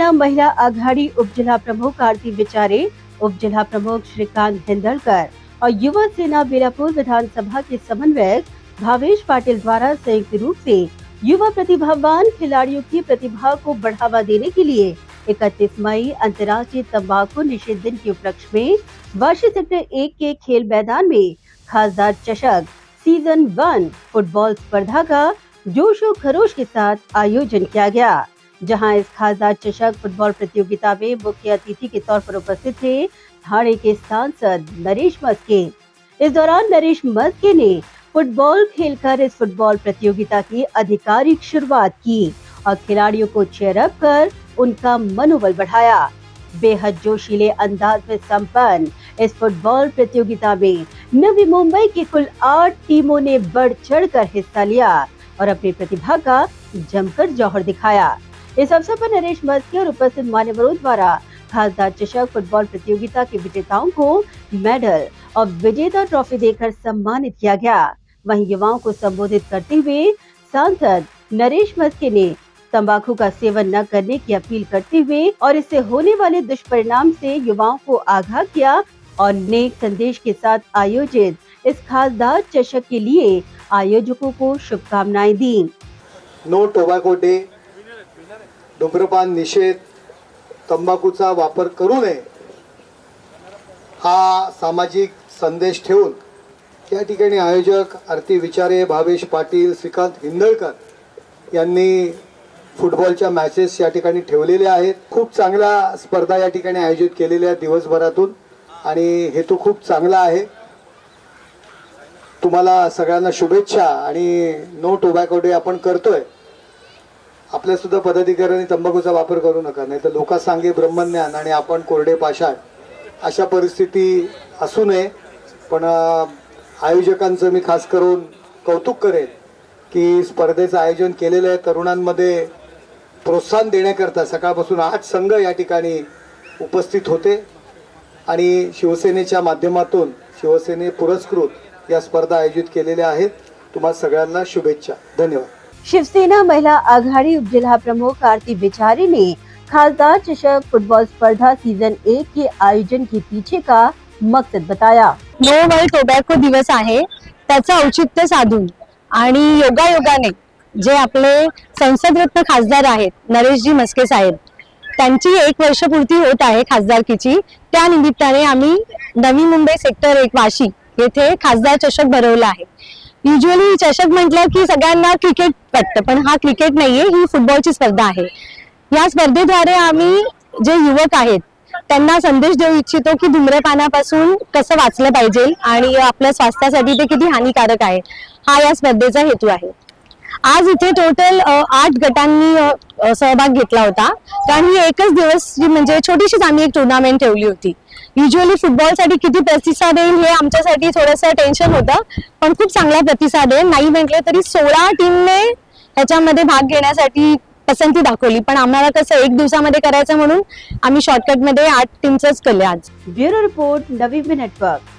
शिवसेना महिला आघाड़ी उपजिला प्रमुख आरती विचारे, उपजिला प्रमुख श्रीकांत हिंदलकर और युवा सेना बेलापुर विधानसभा के समन्वयक भावेश पाटिल द्वारा संयुक्त रूप से युवा प्रतिभावान खिलाड़ियों की प्रतिभा को बढ़ावा देने के लिए 31 मई अंतर्राष्ट्रीय तंबाकू निषेध दिन के उपलक्ष्य में वाशी सेक्टर 1 के खेल मैदान में खासदार चषक सीजन 1 फुटबॉल स्पर्धा का जोशो खरोश के साथ आयोजन किया गया, जहां इस खासदार चषक फुटबॉल प्रतियोगिता में मुख्य अतिथि के तौर पर उपस्थित थे ठाणे के सांसद नरेश मस्के। इस दौरान नरेश मस्के ने फुटबॉल खेलकर इस फुटबॉल प्रतियोगिता की आधिकारिक शुरुआत की और खिलाड़ियों को चेयर अप कर उनका मनोबल बढ़ाया। बेहद जोशीले अंदाज में संपन्न इस फुटबॉल प्रतियोगिता में नवी मुंबई की कुल 8 टीमों ने बढ़ चढ़कर हिस्सा लिया और अपनी प्रतिभा का जमकर जौहर दिखाया। इस अवसर पर नरेश मस्के और उपस्थित मान्यवरों द्वारा खासदार चषक फुटबॉल प्रतियोगिता के विजेताओं को मेडल और विजेता ट्रॉफी देकर सम्मानित किया गया। वहीं युवाओं को संबोधित करते हुए सांसद नरेश मस्के ने तंबाकू का सेवन न करने की अपील करते हुए और इससे होने वाले दुष्परिणाम से युवाओं को आगाह किया और नेक संदेश के साथ आयोजित इस खासदार चषक के लिए आयोजकों को शुभकामनाएं दी। नो टोबॅको डे, धूम्रपान निषेध, तंबाखूचा वापर करू नये हा सामाजिक संदेश ठेवून या ठिकाणी आयोजक आरती विचारे, भावेश पाटील, श्रीकांत हिंदलकर यांनी फुटबॉलच्या मॅचेस या ठिकाणी ठेवलेल्या आहेत। खूप चांगल्या स्पर्धा या ठिकाणी आयोजित केलेल्या दिवसभरातून आणि हेतू खूप चांगला आहे। तुम्हाला सगळ्यांना शुभेच्छा। आणि नो टोबॅको डे आपण करतोय, आपल्या सुद्धा पदाधिकाऱ्यांनी तंबाखूचा वापर करू नका, नाही तर लोका सांगे ब्रह्मज्ञान आणि आपण कोरडे पाषाण अशा परिस्थिती असू नये। पण आयोजकांचं मी खास करून कौतुक करेन की स्पर्धेचं आयोजन केलेलं आहे। तरुणांमध्ये प्रोत्साहन देण्याकरता सकाळपासून 8 संघ या ठिकाणी उपस्थित होते आणि शिवसेनेच्या माध्यमातून शिवसेने पुरस्कृत या स्पर्धा आयोजित केलेल्या आहेत। तुम्हा सगळ्यांना शुभेच्छा। धन्यवाद। शिवसेना महिला आघाड़ी उपजिला प्रमुख आरती विचारे ने खासदार चषक फुटबॉल स्पर्धा सीजन 1 के आयोजन के पीछे का मकसद बताया। नो वर्ल्ड टोबॅको दिवस आहे, त्याचं औचित्य साधून आणि योगायोगाने जे आपले संसद रत्न खासदार आहेत नरेशजी मस्के साहेब, त्यांची 1 वर्षपूर्ती होत आहे खासदारकीची। त्या निमित्ताने आम्ही नवी मुंबई सेक्टर 1 वाशी येथे खासदार चषक भरवला आहे। युजुअली चषक म्हटलं की सगळ्यांना क्रिकेट वाटतं, पण हा क्रिकेट नाहीये, ही फुटबॉलची स्पर्धा आहे। या स्पर्धेद्वारे आम्ही जे युवक आहेत त्यांना संदेश देऊ इच्छितो की धूम्रपानापासून कसं वाचलं पाहिजे आणि आपल्या स्वास्थ्यासाठी ते किती हानिकारक आहे, हा या स्पर्धेचा हेतू आहे। आज इथे टोटल 8 गटांनी सहभाग घेतला होता, कारण ही एकच दिवस म्हणजे छोटीशीच आम्ही एक टुर्नामेंट ठेवली होती। युजुअली फुटबॉलसाठी किती प्रतिसाद येईल हे आमच्यासाठी थोडंसं टेन्शन होतं, पण खूप चांगला प्रतिसाद आहे। नाही म्हटलं तरी 16 टीमने ह्याच्यामध्ये भाग घेण्यासाठी पसंती दाखवली, पण आम्हाला कसं 1 दिवसामध्ये करायचं म्हणून आम्ही शॉर्टकट मध्ये 8 टीमचंच केलं आज। ब्युरो रिपोर्ट, नवी नेटवर्क।